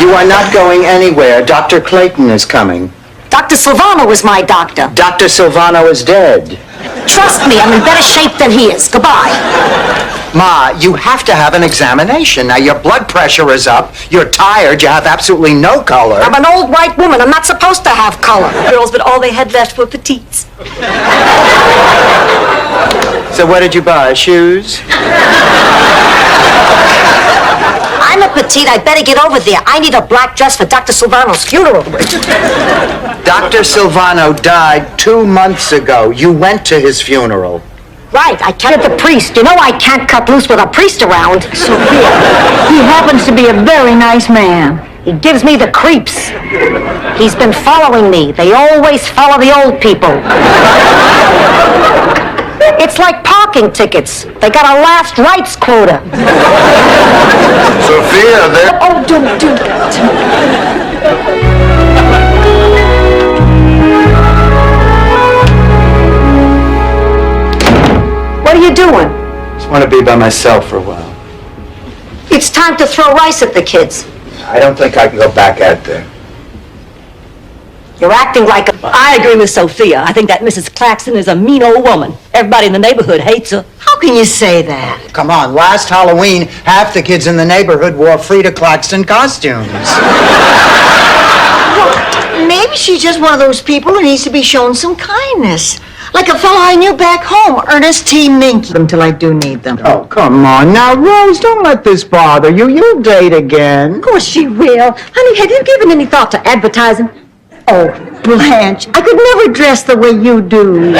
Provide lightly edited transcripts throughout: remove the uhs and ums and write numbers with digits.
You are not going anywhere. Dr. Clayton is coming. Dr. Silvano is my doctor. Dr. Silvano is dead. Trust me, I'm in better shape than he is. Goodbye. Ma, you have to have an examination. Now, your blood pressure is up. You're tired. You have absolutely no color. I'm an old white woman. I'm not supposed to have color. Girls, but all they had left were petites. So what did you buy? Shoes? I'm a petite. I better get over there. I need a black dress for Dr. Silvano's funeral. Dr. Silvano died 2 months ago. You went to his funeral. Right, I can't get the priest. You know I can't cut loose with a priest around. Sophia, he happens to be a very nice man. He gives me the creeps. He's been following me. They always follow the old people. It's like parking tickets. They got a last rights quota. Sophia, there. Oh, don't do that. What are you doing? Just want to be by myself for a while. It's time to throw rice at the kids. I don't think I can go back out there. You're acting like a... I agree with Sophia. I think that Mrs. Claxton is a mean old woman. Everybody in the neighborhood hates her. How can you say that? Come on, last Halloween, half the kids in the neighborhood wore Frida Claxton costumes. Maybe she's just one of those people who needs to be shown some kindness. Like a fellow I knew back home, Ernest T. Minky. Until I do need them. Oh, come on. Now, Rose, don't let this bother you. You'll date again. Of course she will. Honey, have you given any thought to advertising? Oh, Blanche, I could never dress the way you do.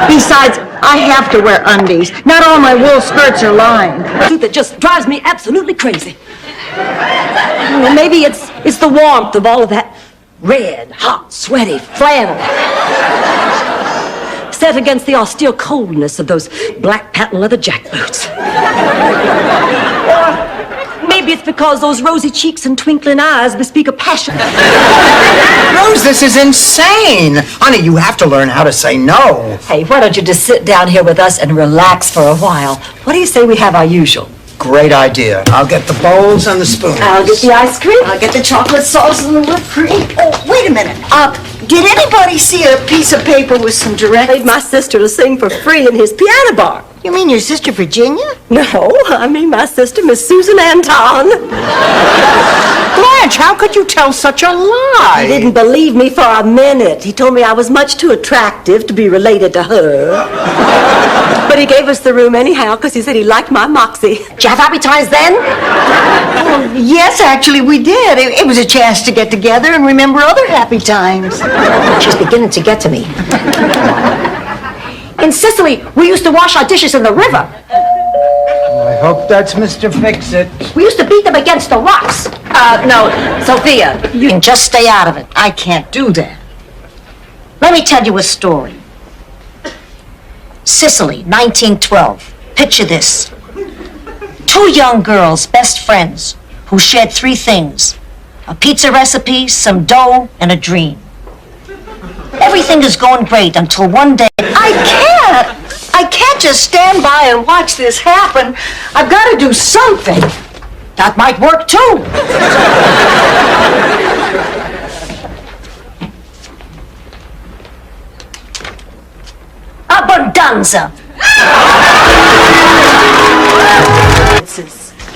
Besides, I have to wear undies. Not all my wool skirts are lined. That just drives me absolutely crazy. Well, maybe it's the warmth of all of that red, hot, sweaty flannel. Set against the austere coldness of those black patent leather jackboots. Maybe it's because those rosy cheeks and twinkling eyes bespeak a passion. Rose, this is insane. Honey, you have to learn how to say no. Hey, why don't you just sit down here with us and relax for a while? What do you say we have our usual? Great idea. I'll get the bowls and the spoons. I'll get the ice cream. I'll get the chocolate sauce and the whipped cream. Oh, wait a minute. Did anybody see a piece of paper with some Paid direct... my sister to sing for free in his piano bar. You mean your sister Virginia? No, I mean my sister, Miss Susan Anton. Blanche, how could you tell such a lie? He didn't believe me for a minute. He told me I was much too attractive to be related to her. But he gave us the room anyhow because he said he liked my moxie. Did you have happy times then? Well, yes, actually, we did. It was a chance to get together and remember other happy times. She's beginning to get to me. In Sicily, we used to wash our dishes in the river. I hope that's Mr. Fix-It. We used to beat them against the rocks. No, Sophia. You can just stay out of it. I can't do that. Let me tell you a story. Sicily, 1912. Picture this. 2 young girls, best friends, who shared 3 things. A pizza recipe, some dough, and a dream. Everything is going great until one day... I can't just stand by and watch this happen. I've got to do something. That might work too. Abbondanza.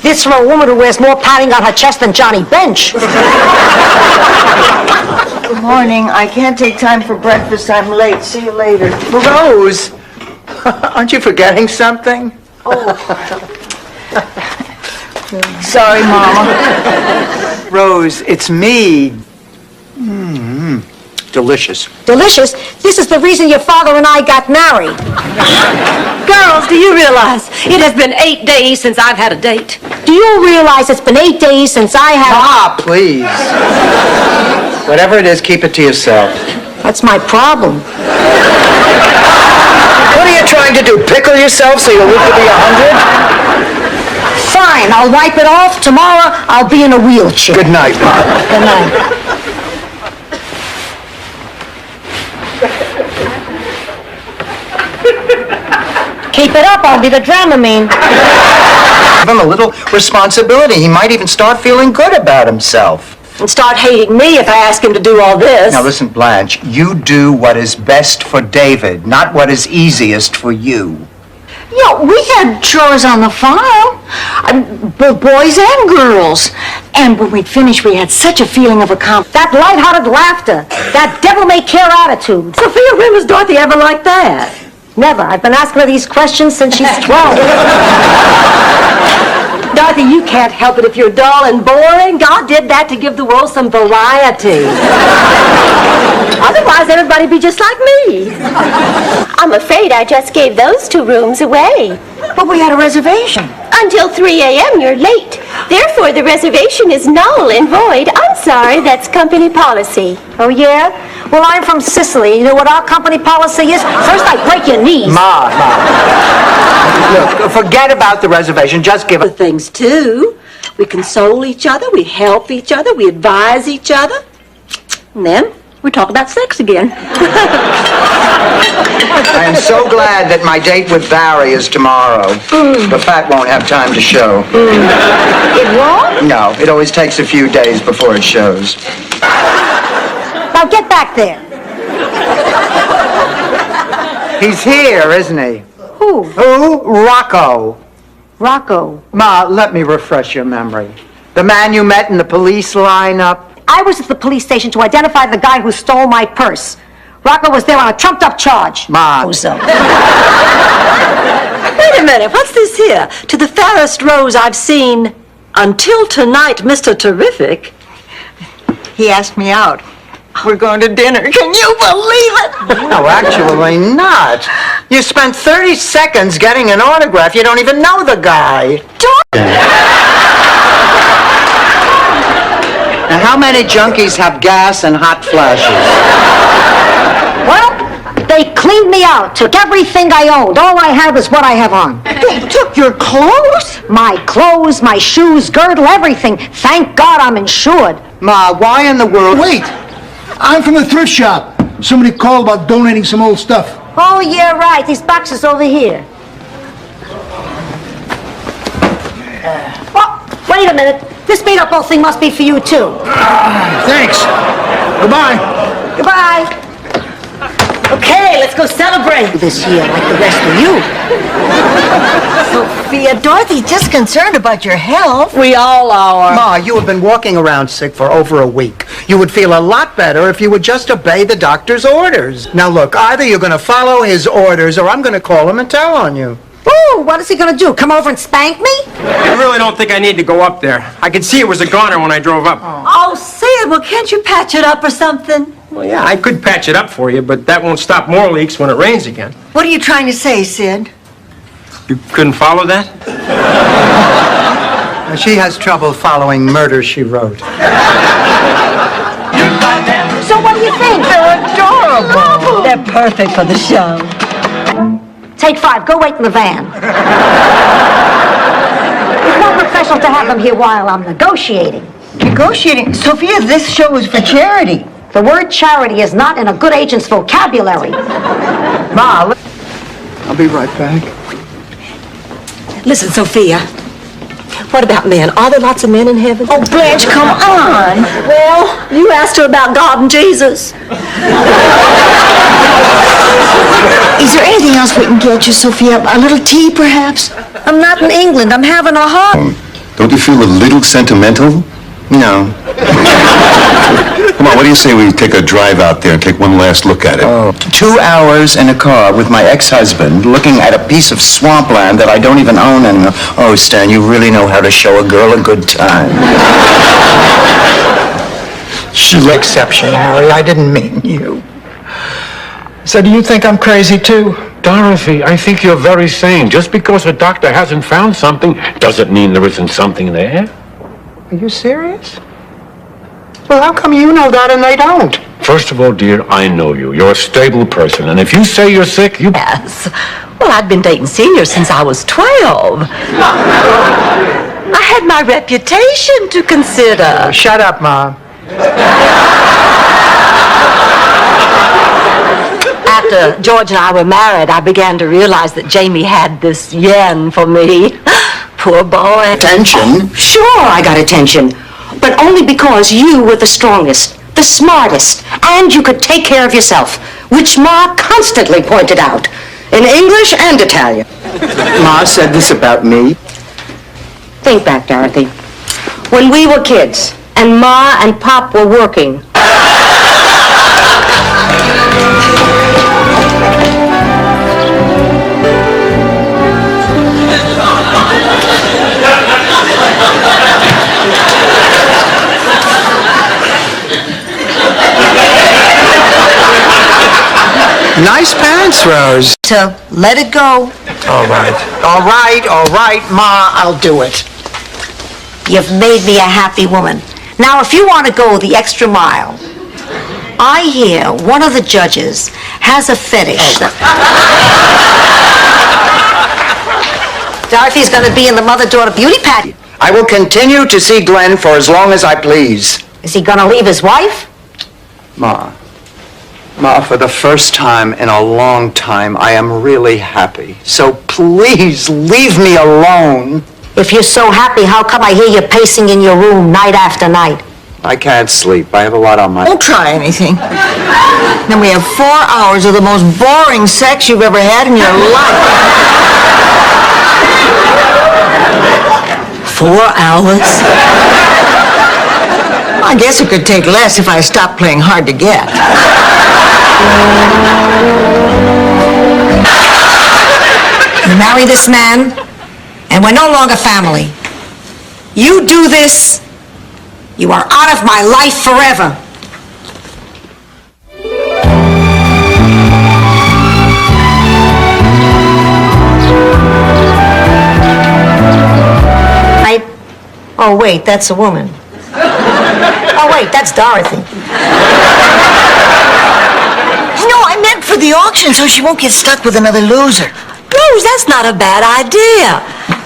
This from a woman who wears more padding on her chest than Johnny Bench. Good morning. I can't take time for breakfast. I'm late. See you later. Rose, aren't you forgetting something? Sorry, Mama. Rose, it's me. Delicious. Delicious. This is the reason your father and I got married. Girls, do you realize it has been 8 days since I've had a date? Do you realize it's been 8 days since I have... Ah, please. Whatever it is, keep it to yourself. That's my problem. What are you trying to do, pickle yourself so you'll live to be 100? Fine, I'll wipe it off. Tomorrow, I'll be in a wheelchair. Good night, Mom. Good night. Keep it up, I'll be the Dramamine. Give him a little responsibility. He might even start feeling good about himself. And start hating me if I ask him to do all this. Now listen, Blanche, you do what is best for David, not what is easiest for you. Yeah, we had chores on the farm, both boys and girls. And when we'd finished, we had such a feeling of accomplishment. That lighthearted laughter, that devil-may-care attitude. Sophia, when was Dorothy ever like that? Never. I've been asking her these questions since she's 12. Dorothy, you can't help it if you're dull and boring. God did that to give the world some variety. Otherwise, everybody'd be just like me. I'm afraid I just gave those 2 rooms away. But we had a reservation. Until 3 a.m. you're late. Therefore, the reservation is null and void. I'm sorry, that's company policy. Oh, yeah? Well, I'm from Sicily. You know what our company policy is? First, I break your knees. Ma. Look, forget about the reservation. Just give Other it. things, too. We console each other, we help each other, we advise each other. And then we talk about sex again. I am so glad that my date with Barry is tomorrow. The fat won't have time to show. It won't? No, it always takes a few days before it shows. Now get back there. He's here, isn't he? Who? Who? Rocco. Rocco. Ma, let me refresh your memory. The man you met in the police lineup? I was at the police station to identify the guy who stole my purse. Rocco was there on a trumped-up charge. Ma. Bozo. Wait a minute, what's this here? To the fairest rose I've seen until tonight, Mr. Terrific. He asked me out. We're going to dinner. Can you believe it? No, actually not. You spent 30 seconds getting an autograph. You don't even know the guy. Now, how many junkies have gas and hot flashes? Well, they cleaned me out, took everything I owned. All I have is what I have on. They took your clothes? My clothes, my shoes, girdle, everything. Thank God I'm insured. Ma, why in the world? Wait! I'm from the thrift shop. Somebody called about donating some old stuff. Oh, yeah, right. These boxes over here. Well, wait a minute. This made-up old thing must be for you, too. Thanks. Goodbye. Goodbye. Okay, let's go celebrate. This year, like the rest of you. Sophia, Dorothy's just concerned about your health. We all are. Ma, you have been walking around sick for over a week. You would feel a lot better if you would just obey the doctor's orders. Now look, either you're going to follow his orders or I'm going to call him and tell on you. Ooh, what is he gonna do? Come over and spank me? I really don't think I need to go up there. I could see it was a goner when I drove up. Oh, Sid, well, can't you patch it up or something? Well, yeah, I could patch it up for you, but that won't stop more leaks when it rains again. What are you trying to say, Sid? You couldn't follow that? She has trouble following Murder, She Wrote. So what do you think? They're adorable. They're perfect for the show. Take 5. Go wait in the van. It's not professional to have them here while I'm negotiating. Negotiating. Sophia, this show is for charity. The word charity is not in a good agent's vocabulary. Ma, I'll be right back. Listen, Sophia. What about men? Are there lots of men in heaven? Oh, Blanche, come on. Well, you asked her about God and Jesus. Is there anything else we can get you, Sophia? A little tea, perhaps? I'm not in England. I'm having a heart. Don't you feel a little sentimental? No. Come on, what do you say we take a drive out there and take one last look at it? 2 hours in a car with my ex-husband looking at a piece of swampland that I don't even own and oh, Stan, you really know how to show a girl a good time. Exception, Harry. I didn't mean you. So do you think I'm crazy too? Dorothy, I think you're very sane. Just because a doctor hasn't found something doesn't mean there isn't something there. Are you serious? Well, how come you know that and they don't? First of all, dear, I know you. You're a stable person, and if you say you're sick, you... Yes. Well, I'd been dating Senior since I was 12. I had my reputation to consider. Shut up, Ma. After George and I were married, I began to realize that Jamie had this yen for me. poor boy. Attention. Sure, I got attention. But only because you were the strongest, the smartest, and you could take care of yourself, which Ma constantly pointed out, in English and Italian. Ma said this about me. Think back, Dorothy. When we were kids, and Ma and Pop were working. Nice pants, Rose. To let it go. All right, Ma, I'll do it. You've made me a happy woman. Now, if you want to go the extra mile, I hear one of the judges has a fetish. Dorothy's going to be in the mother-daughter beauty pageant. I will continue to see Glenn for as long as I please. Is he going to leave his wife? Ma, for the first time in a long time, I am really happy. So please leave me alone. If you're so happy, how come I hear you pacing in your room night after night? I can't sleep. I have a lot on my... Don't try anything. Then we have 4 hours of the most boring sex you've ever had in your life. 4 hours? I guess it could take less if I stopped playing hard to get. You marry this man, and we're no longer family. You do this, you are out of my life forever. Oh, wait, that's a woman. Oh, wait, that's Dorothy. No, I meant for the auction so she won't get stuck with another loser. Rose, that's not a bad idea.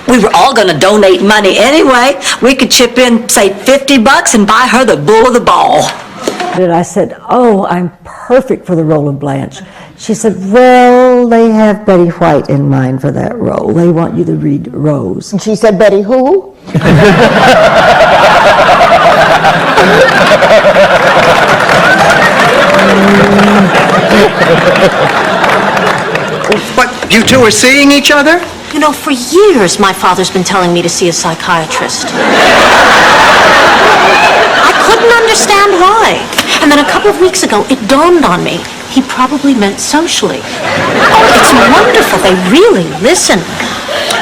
We were all going to donate money anyway. We could chip in, say, $50 and buy her the bull of the ball. And I said, oh, I'm perfect for the role of Blanche. She said, well, they have Betty White in mind for that role. They want you to read Rose. And she said, Betty who? What, you two are seeing each other? You know, for years, my father's been telling me to see a psychiatrist. I couldn't understand why. And then a couple of weeks ago, it dawned on me. He probably meant socially. Oh, it's wonderful. They really listen.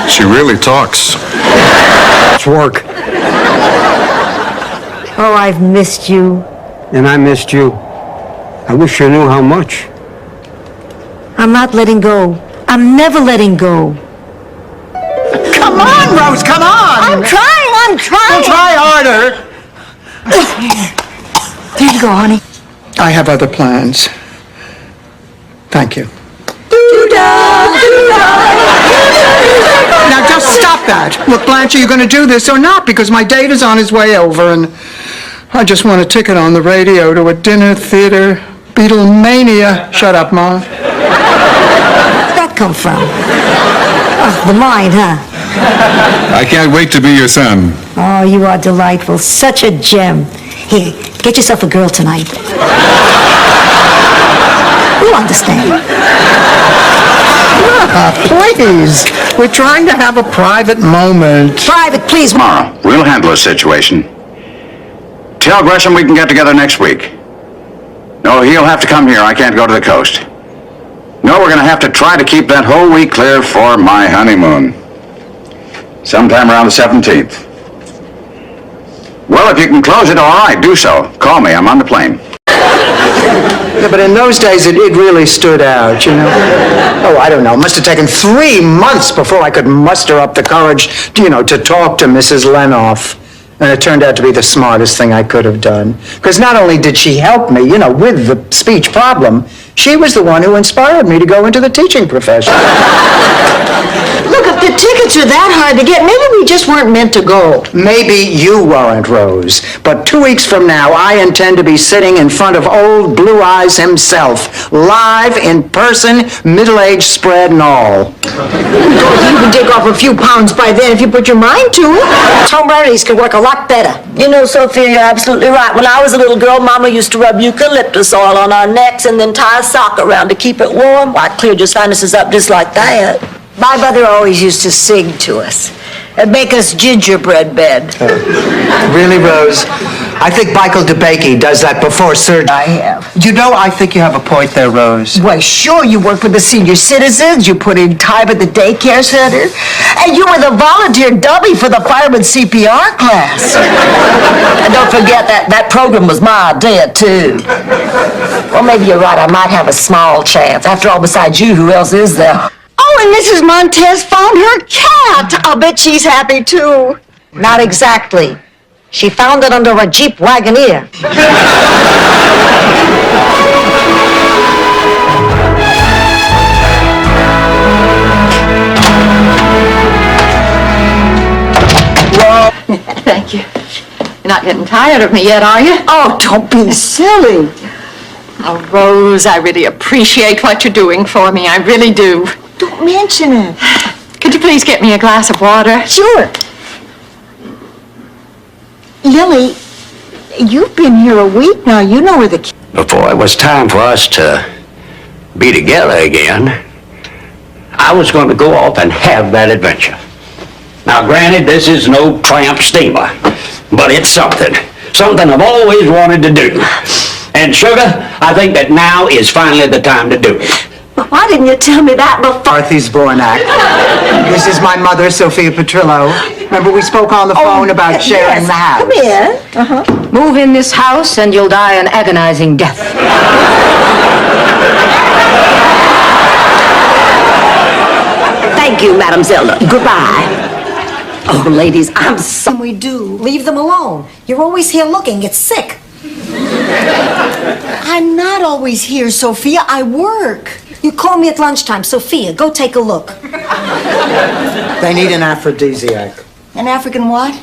She really talks. It's work. Oh, I've missed you. And I missed you. I wish you knew how much. I'm not letting go. I'm never letting go. Come on, Rose, come on! I'm trying. Well, try harder. There you go, honey. I have other plans. Thank you. Now just stop that. Look, Blanche, are you going to do this or not? Because my date is on his way over, and I just want a ticket on the radio to a dinner theater. Beatlemania. Shut up, Ma. Where'd that come from? Oh, the mind, huh? I can't wait to be your son. Oh, you are delightful. Such a gem. Here, get yourself a girl tonight. You'll understand. Please. We're trying to have a private moment. Private, please, Ma. Tomorrow, we'll handle the situation. Tell Gresham we can get together next week. No, he'll have to come here. I can't go to the coast. No, we're going to have to try to keep that whole week clear for my honeymoon. Sometime around the 17th. Well, if you can close it, all right, do so. Call me. I'm on the plane. Yeah, but in those days, it really stood out, you know? Oh, I don't know. It must have taken 3 months before I could muster up the courage, to talk to Mrs. Lenoff. And it turned out to be the smartest thing I could have done. Because not only did she help me, with the speech problem, She was the one who inspired me to go into the teaching profession. Look, if the tickets are that hard to get, maybe we just weren't meant to go. Maybe you weren't, Rose, but 2 weeks from now, I intend to be sitting in front of old Blue Eyes himself, live, in person, middle-aged spread and all. You can take off a few pounds by then if you put your mind to it. Tom Bernice could work a lot better. You know, Sophia, you're absolutely right. When I was a little girl, Mama used to rub eucalyptus oil on our necks and then tie a sock around to keep it warm. Why, it cleared your sinuses up just like that. My mother always used to sing to us and make us gingerbread bed. Really, Rose? I think Michael DeBakey does that before surgery. I have. You know, I think you have a point there, Rose. Why, sure, you work for the senior citizens, you put in time at the daycare center, and you were the volunteer dummy for the fireman CPR class. And don't forget that program was my idea, too. Well, maybe you're right. I might have a small chance. After all, besides you, who else is there? Oh, and Mrs. Montez found her cat. I'll bet she's happy, too. Not exactly. She found it under a Jeep Wagoneer. Thank you. You're not getting tired of me yet, are you? Oh, don't be silly. Oh, Rose, I really appreciate what you're doing for me. I really do. Don't mention it. Could you please get me a glass of water? Sure. Lily, you've been here a week now. You know where the kids... Before it was time for us to be together again, I was going to go off and have that adventure. Now, granted, this is no tramp steamer, but it's something I've always wanted to do. And, Sugar, I think that now is finally the time to do it. But why didn't you tell me that before? Dorothy Zbornak. This is my mother, Sophia Petrillo. Remember, we spoke on the phone about sharing the house. Come here. Move in this house and you'll die an agonizing death. Thank you, Madam Zelda. Goodbye. Oh, ladies, I'm so... We do. Leave them alone. You're always here looking. It's sick. I'm not always here, Sophia. I work. You call me at lunchtime. Sophia, go take a look. They need an aphrodisiac. An African what?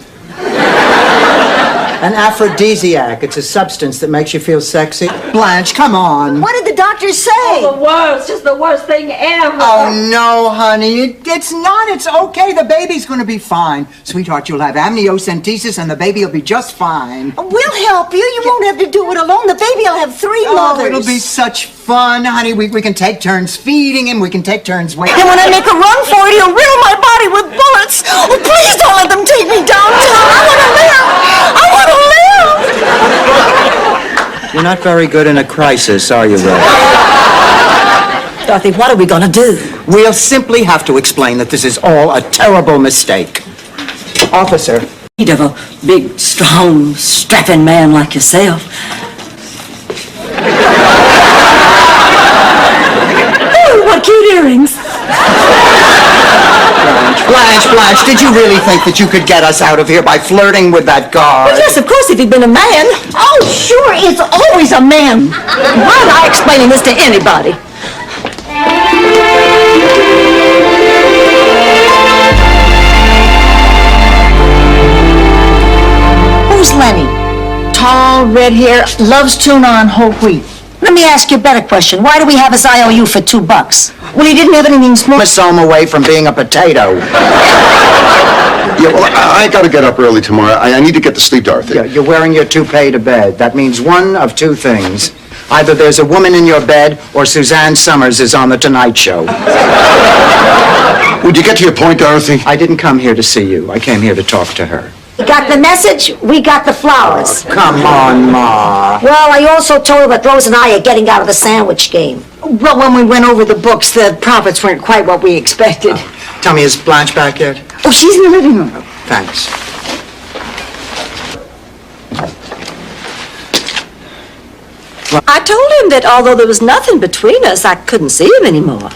An aphrodisiac. It's a substance that makes you feel sexy. Blanche, come on. What did the doctor say? The worst, just the worst thing ever. Oh, no, honey. It's not. It's okay. The baby's going to be fine. Sweetheart, you'll have amniocentesis and the baby will be just fine. We'll help you. You won't have to do it alone. The baby will have 3 mothers. Oh, it'll be such fun, honey. We can take turns feeding him. We can take turns waiting. And when I make a run for it, he'll riddle my body with bullets. Oh, please don't let them take me downtown. I want to live. I want to live. You're not very good in a crisis, are you, Rose? Dorothy, what are we going to do? We'll simply have to explain that this is all a terrible mistake. Officer. Need of a big, strong, strapping man like yourself. Oh, what cute earrings. Blanche, did you really think that you could get us out of here by flirting with that guard? Well, yes, of course, if he'd been a man. Oh, sure, it's always a man. Why am I explaining this to anybody? Who's Lenny? Tall, red hair, loves tuna on whole wheat. Let me ask you a better question. Why do we have his IOU for $2? Well, he didn't have anything small. Him away from being a potato. Yeah, well, I gotta get up early tomorrow. I need to get to sleep, Dorothy. Yeah, you're wearing your toupee to bed. That means one of two things. Either there's a woman in your bed or Suzanne Summers is on The Tonight Show. Would you get to your point, Dorothy? I didn't come here to see you. I came here to talk to her. You got the message? We got the flowers. Come on, Ma. Well, I also told her that Rose and I are getting out of the sandwich game. Well, when we went over the books, the profits weren't quite what we expected. Tell me, is Blanche back yet? Oh, she's in the living room. Thanks. I told him that although there was nothing between us, I couldn't see him anymore.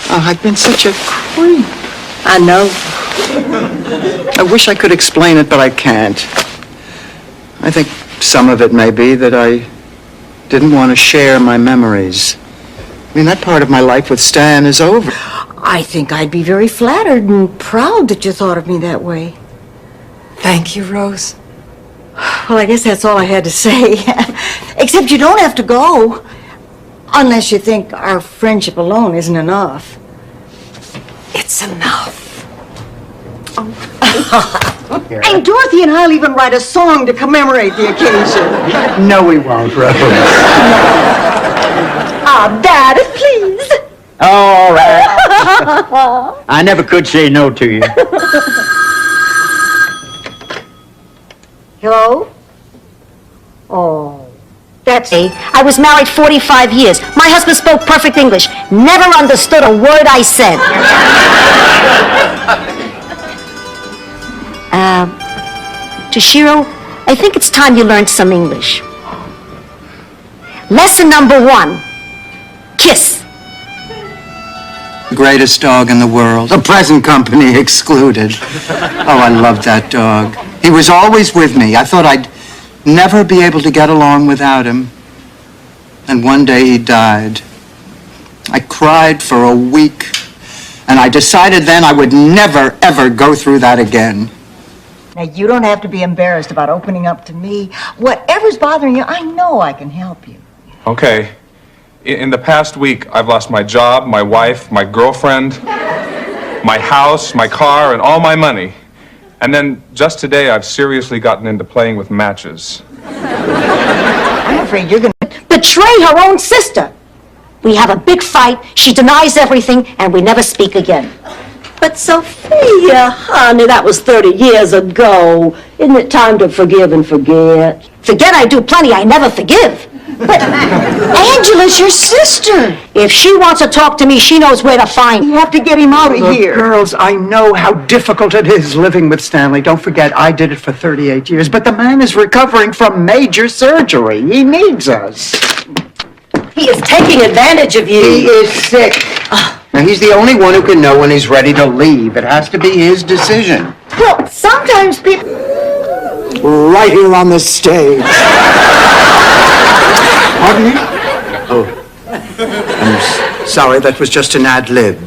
Oh, I've been such a creep. I know. I wish I could explain it, but I can't. I think some of it may be that I didn't want to share my memories. I mean, that part of my life with Stan is over. I think I'd be very flattered and proud that you thought of me that way. Thank you, Rose. Well, I guess that's all I had to say. Except you don't have to go. Unless you think our friendship alone isn't enough. It's enough. And Dorothy and I'll even write a song to commemorate the occasion. No, we won't, Rose. Dad, please. All right. I never could say no to you. Hello? Oh, that's it. I was married 45 years. My husband spoke perfect English. Never understood a word I said. Toshiro, I think it's time you learned some English. Lesson number 1. Kiss. The greatest dog in the world. The present company excluded. Oh, I loved that dog. He was always with me. I thought I'd never be able to get along without him. And one day he died. I cried for a week. And I decided then I would never, ever go through that again. Now, you don't have to be embarrassed about opening up to me. Whatever's bothering you, I know I can help you. Okay. In the past week, I've lost my job, my wife, my girlfriend, my house, my car, and all my money. And then just today, I've seriously gotten into playing with matches. I'm afraid you're gonna Betray her own sister. We have a big fight. She denies everything, and we never speak again. But Sophia, honey, that was 30 years ago. Isn't it time to forgive and forget? Forget I do plenty. I never forgive. But Angela's your sister. If she wants to talk to me, she knows where to find me. You have to get him out of Look, here. girls, I know how difficult it is living with Stanley. Don't forget, I did it for 38 years. But the man is recovering from major surgery. He needs us. He is taking advantage of you. He is sick. Now, he's the only one who can know when he's ready to leave. It has to be his decision. Well, sometimes people... Right here on the stage. Pardon me? Oh. I'm sorry, that was just an ad lib.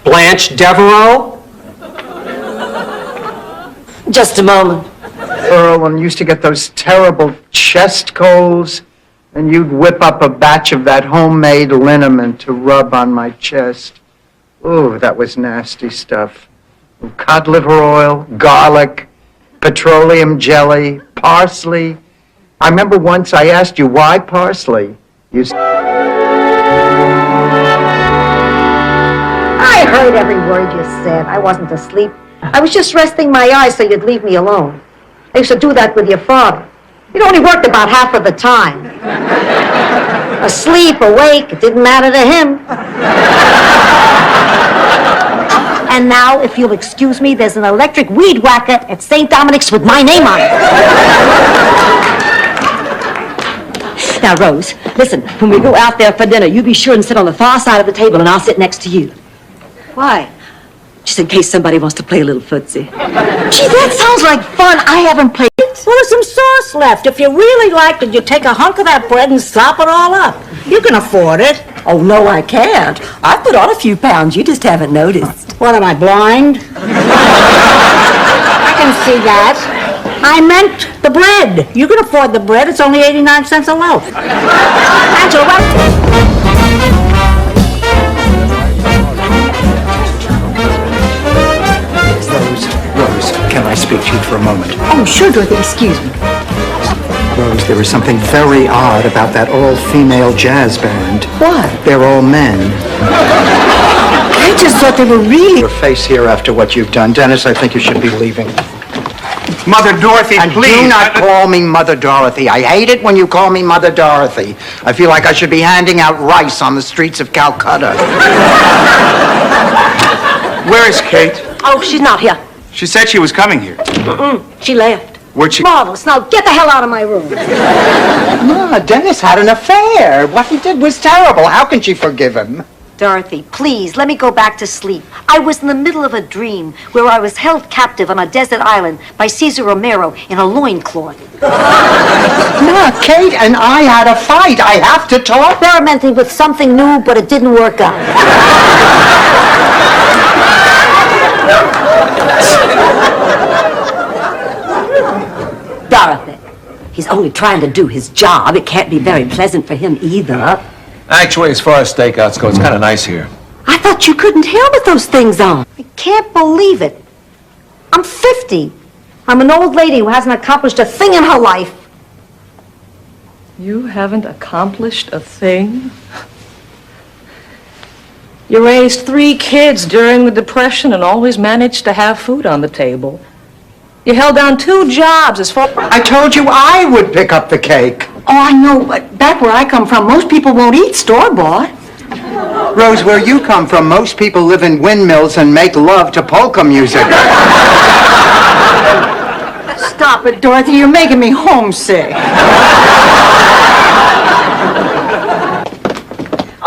Blanche Devereaux? Just a moment. Earl, when you used to get those terrible chest colds, and you'd whip up a batch of that homemade liniment to rub on my chest. Ooh, that was nasty stuff. Cod liver oil, garlic, petroleum jelly, parsley. I remember once I asked you, why parsley? You I heard every word you said. I wasn't asleep. I was just resting my eyes so you'd leave me alone. I used to do that with your father. It only worked about half of the time. Asleep, awake, it didn't matter to him. And now, if you'll excuse me, there's an electric weed whacker at St. Dominic's with my name on it. Now, Rose, listen, when we go out there for dinner, you be sure and sit on the far side of the table, and I'll sit next to you. Why? Just in case somebody wants to play a little footsie. Gee, that sounds like fun. I haven't played it. Well, there's some sauce left. If you really liked it, you take a hunk of that bread and slop it all up. You can afford it. Oh, no, I can't. I put on a few pounds. You just haven't noticed. What, am I blind? I can see that. I meant the bread. You can afford the bread. It's only 89 cents a loaf. Angela, Rose, can I speak to you for a moment? Oh, sure, Dorothy. Excuse me. Rose, there was something very odd about that all-female jazz band. What? They're all men. I just thought they were really... Your face here after what you've done. Dennis, I think you should be leaving. Mother Dorothy, And please. do not call me Mother Dorothy. I hate it when you call me Mother Dorothy. I feel like I should be handing out rice on the streets of Calcutta. Where is Kate? Oh, she's not here. She said she was coming here. She left. Where'd she... Marvelous. Now get the hell out of my room. Ma, Dennis had an affair. What he did was terrible. How can she forgive him? Dorothy, please, let me go back to sleep. I was in the middle of a dream where I was held captive on a desert island by Cesar Romero in a loincloth. No, Kate and I had a fight. I have to talk. Experimenting with something new, but it didn't work out. Dorothy, he's only trying to do his job. It can't be very pleasant for him either. Actually, as far as stakeouts go, it's kind of nice here. I thought you couldn't hear with those things on. I can't believe it. I'm 50. I'm an old lady who hasn't accomplished a thing in her life. You haven't accomplished a thing? You raised 3 kids during the Depression and always managed to have food on the table. You held down 2 jobs as far... I told you I would pick up the cake. Oh, I know, but back where I come from, most people won't eat store-bought. Rose, where you come from, most people live in windmills and make love to polka music. Stop it, Dorothy. You're making me homesick.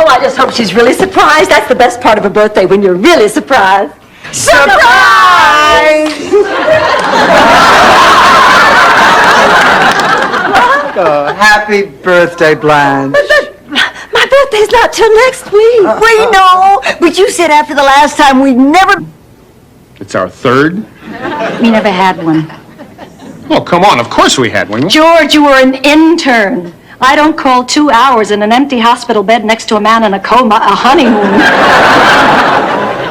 Oh, I just hope she's really surprised. That's the best part of a birthday, when you're really surprised. Surprise! Oh, happy birthday, Blanche. My birthday's not till next week. We know, but you said after the last time we'd never... It's our third? We never had one. Oh, come on, of course we had one. George, you were an intern. I don't call 2 hours in an empty hospital bed next to a man in a coma a honeymoon.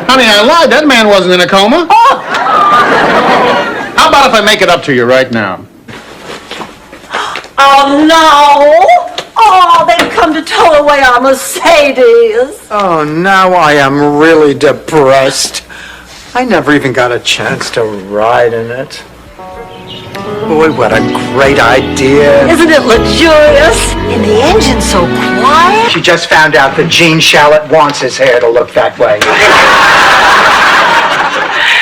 Honey, I lied. That man wasn't in a coma. Oh! How about if I make it up to you right now? Oh, no! Oh, they've come to tow away our Mercedes. Oh, now I am really depressed. I never even got a chance to ride in it. Boy, what a great idea. Isn't it luxurious? And the engine's so quiet. She just found out that Gene Shalit wants his hair to look that way.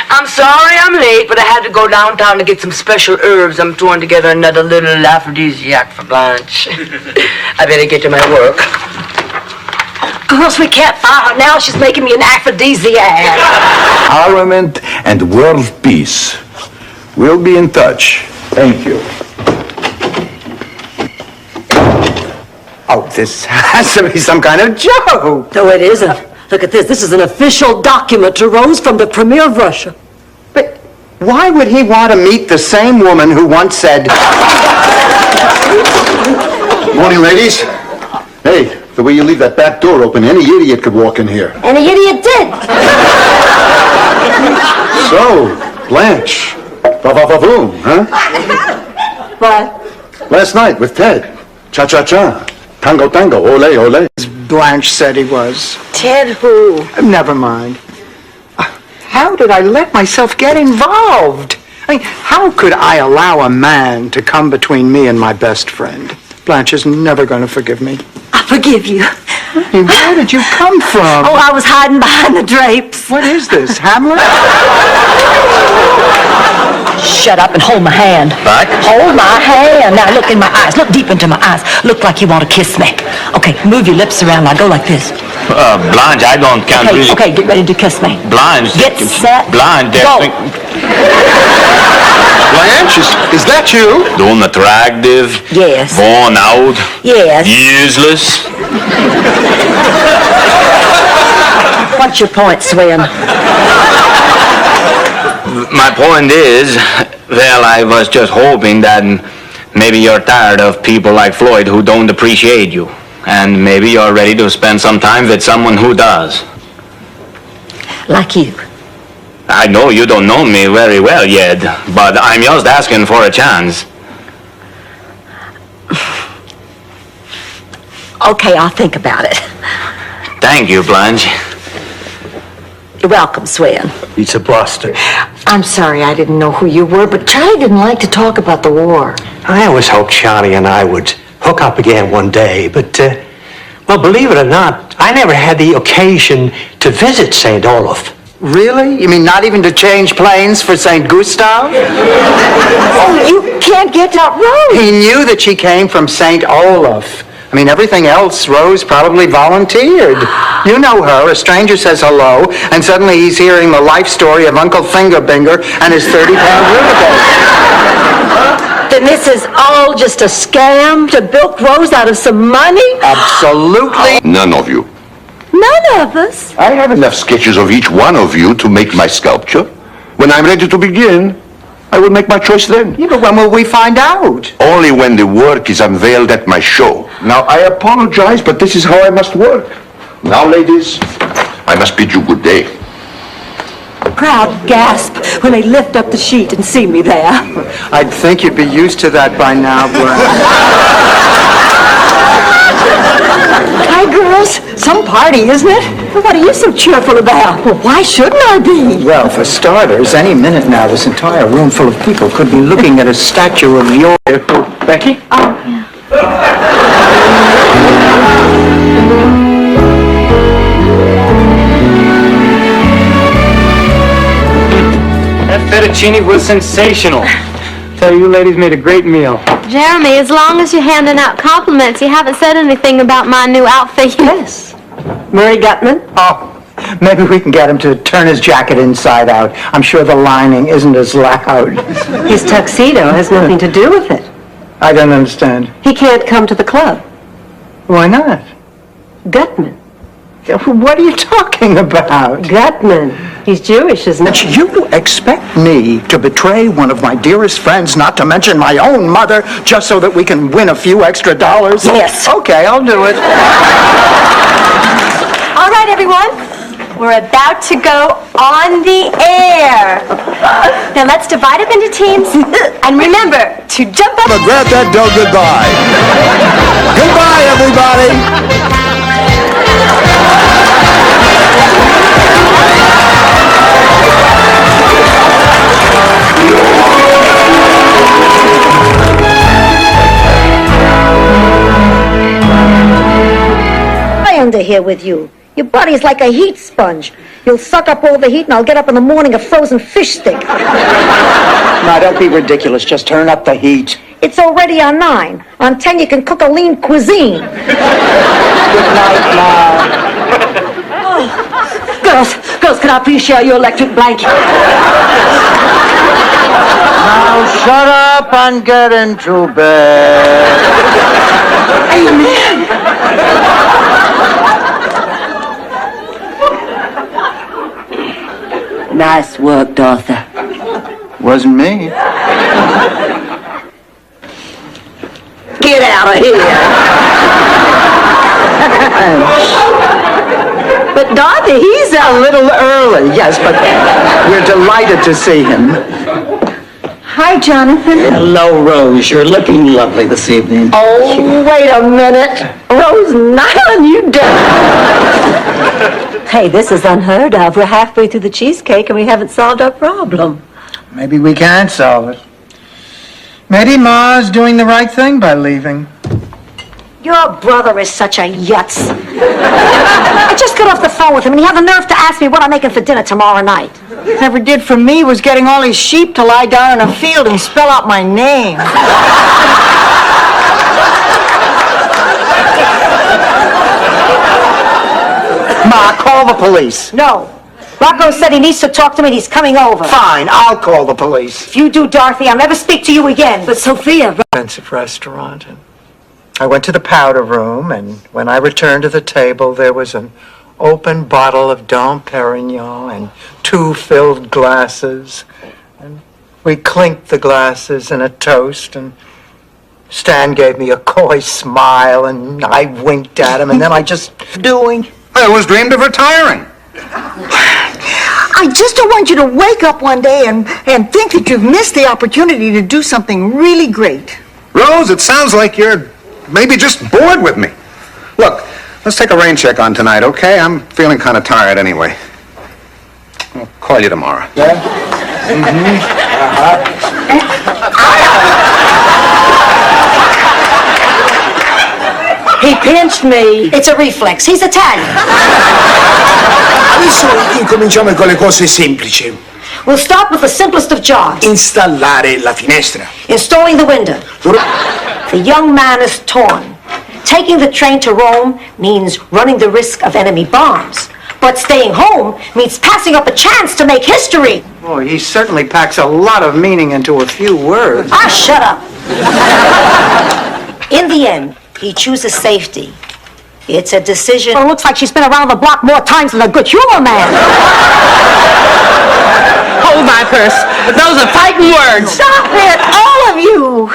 I'm sorry I'm late, but I had to go downtown to get some special herbs. I'm throwing together another little aphrodisiac for Blanche. I better get to my work. Girls, we can't fire her now. She's making me an aphrodisiac. Armament and world peace. We'll be in touch. Thank you. Oh, this has to be some kind of joke. No, it isn't. Look at this. This is an official document to Rose from the Premier of Russia. But why would he want to meet the same woman who once said... Morning, ladies. Hey, the way you leave that back door open, any idiot could walk in here. And the idiot did. So, Blanche. Va-va-va-boom, huh? What? Last night with Ted. Cha-cha-cha. Tango-tango. Ole, ole. Blanche said he was. Ted who? Never mind. How did I let myself get involved? I mean, how could I allow a man to come between me and my best friend? Blanche is never going to forgive me. I forgive you. Hey, where did you come from? Oh, I was hiding behind the drapes. What is this, Hamlet? Shut up and hold my hand. What? Hold my hand. Now look in my eyes. Look deep into my eyes. Look like you want to kiss me. Okay, move your lips around. Now go like this. Blanche, I can't really... Okay, get ready to kiss me. Blanche... Get set. Blanche, Go. Blanche, is that you? Unattractive. Yes. Worn out. Yes. Useless. What's your point, Swin? My point is, well, I was just hoping that maybe you're tired of people like Floyd who don't appreciate you. And maybe you're ready to spend some time with someone who does. Like you. I know you don't know me very well yet, but I'm just asking for a chance. Okay, I'll think about it. Thank you, Blanche. You're welcome, Swin. It's a Boston. I'm sorry I didn't know who you were, but Charlie didn't like to talk about the war. I always hoped Charlie and I would hook up again one day, but, well, believe it or not, I never had the occasion to visit St. Olaf. Really? You mean not even to change planes for St. Gustav? Oh, you can't get that road. He knew that she came from St. Olaf. I mean, everything else Rose probably volunteered. You know her, a stranger says hello, and suddenly he's hearing the life story of Uncle Fingerbinger and his 30-pound rutabaga. Then this is all just a scam to bilk Rose out of some money? Absolutely. None of you. None of us. I have enough sketches of each one of you to make my sculpture. When I'm ready to begin, I will make my choice then. Yeah, but when will we find out? Only when the work is unveiled at my show. Now, I apologize, but this is how I must work. Now, ladies, I must bid you good day. Crowd gasp when they lift up the sheet and see me there. I'd think you'd be used to that by now, Brad. Hi, girls. Some party, isn't it? What are you so cheerful about? Well, why shouldn't I be? Well, for starters, any minute now, this entire room full of people could be looking at a statue of your... Becky? Oh, yeah. That fettuccine was sensational. Tell you ladies made a great meal. Jeremy, as long as you're handing out compliments, you haven't said anything about my new outfit. Yes. Murray Gutman? Oh, maybe we can get him to turn his jacket inside out. I'm sure the lining isn't as loud. His tuxedo has nothing to do with it. I don't understand. He can't come to the club. Why not? Gutman. What are you talking about? Gutman. He's Jewish, isn't he? You expect me to betray one of my dearest friends, not to mention my own mother, just so that we can win a few extra dollars? Yes. Okay, I'll do it. All right, everyone. We're about to go on the air. Now let's divide up into teams. And remember to jump up. Grab that dough goodbye. Goodbye, everybody. Under here with you. Your body's like a heat sponge. You'll suck up all the heat and I'll get up in the morning a frozen fish stick. Now, don't be ridiculous. Just turn up the heat. It's already on 9. On 10 you can cook a lean cuisine. Good night, Ma. Girls, can I please share your electric blanket? Now shut up and get into bed. Amen. Nice work, Dorothy. Wasn't me. Get out of here. But Dorothy, he's A little early, yes, but we're delighted to see him. Hi, Jonathan. Hello, Rose. You're looking lovely this evening. Oh, wait a minute. Rose Nylon, you done. Hey, this is unheard of. We're halfway through the cheesecake and we haven't solved our problem. Maybe we can solve it. Maybe Ma's doing the right thing by leaving. Your brother is such a yutz. I just got off the phone with him and he had the nerve to ask me what I'm making for dinner tomorrow night. Never did for me was getting all his sheep to lie down in a field and spell out my name. Ma, call the police. No. Rocco said he needs to talk to me and he's coming over. Fine, I'll call the police. If you do, Dorothy, I'll never speak to you again. But Sophia... Expensive restaurant. And I went to the powder room, and when I returned to the table, there was an open bottle of Dom Perignon and 2 filled glasses. And we clinked the glasses in a toast, and Stan gave me a coy smile, and I winked at him, and then I just... I always dreamed of retiring. I just don't want you to wake up one day and think that you've missed the opportunity to do something really great. Rose, it sounds like you're maybe just bored with me. Look, let's take a rain check on tonight, okay? I'm feeling kind of tired anyway. I'll call you tomorrow. Yeah? He pinched me. It's a reflex. He's Italian. Adesso incominciamo con le cose semplici. We'll start with the simplest of jobs. Installare la finestra. Installing the window. The young man is torn. Taking the train to Rome means running the risk of enemy bombs. But staying home means passing up a chance to make history. Oh, he certainly packs a lot of meaning into a few words. Ah, shut up. In the end, he chooses safety. It's a decision. Well, it looks like she's been around the block more times than a good humor man. Hold my purse. Those are fighting words. Stop it, all of you!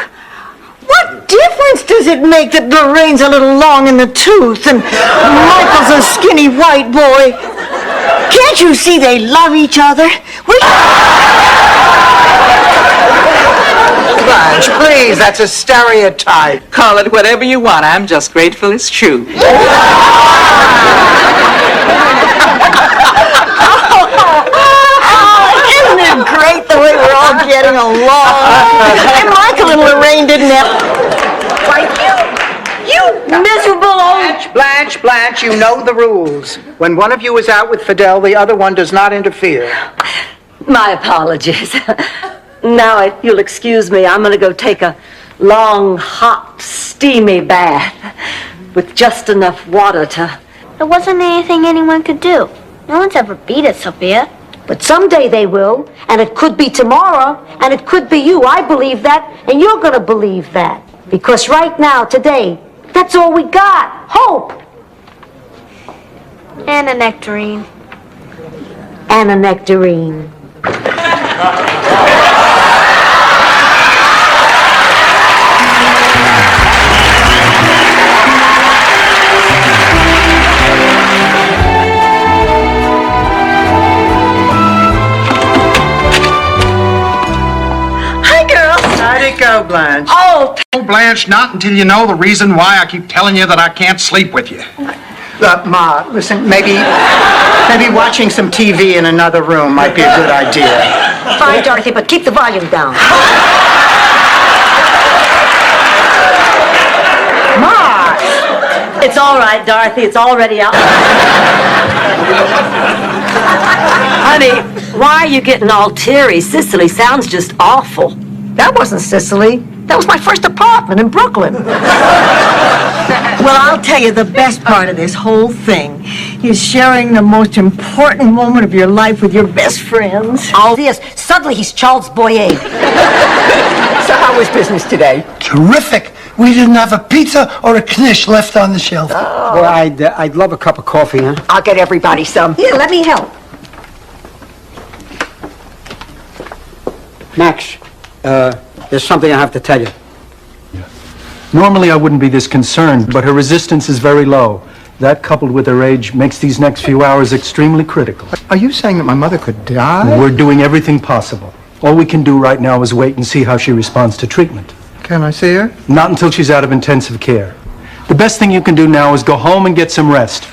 What difference does it make that Lorraine's a little long in the tooth and Michael's a skinny white boy? Can't you see they love each other? Blanche, please, that's a stereotype. Call it whatever you want. I'm just grateful it's true. Isn't it great the way we're all getting along? And Michael and Lorraine didn't have... Why, you miserable old... Blanche, you know the rules. When one of you is out with Fidel, the other one does not interfere. My apologies. Now, if you'll excuse me, I'm going to go take a long, hot, steamy bath with just enough water to... There wasn't anything anyone could do. No one's ever beat us, Sophia. But someday they will, and it could be tomorrow, and it could be you. I believe that, and you're going to believe that. Because right now, today, that's all we got. Hope. And a nectarine. And a nectarine. How'd it go, Blanche? Oh, Blanche, not until you know the reason why I keep telling you that I can't sleep with you. Ma, listen, maybe watching some TV in another room might be a good idea. Fine, Dorothy, but keep the volume down. Ma! it's all right, Dorothy. It's already out. Honey, why are you getting all teary? Sicily sounds just awful. That wasn't Sicily. That was my first apartment in Brooklyn. Well, I'll tell you, the best part of this whole thing is sharing the most important moment of your life with your best friends. Oh, yes. Suddenly he's Charles Boyer. So how was business today? Terrific. We didn't have a pizza or a knish left on the shelf. Well, I'd love a cup of coffee, huh? I'll get everybody some. Here, let me help. Max, there's something I have to tell you. Normally I wouldn't be this concerned, but her resistance is very low. That, coupled with her age, makes these next few hours extremely critical. Are you saying that my mother could die? We're doing everything possible. All we can do right now is wait and see how she responds to treatment. Can I see her? Not until she's out of intensive care. The best thing you can do now is go home and get some rest.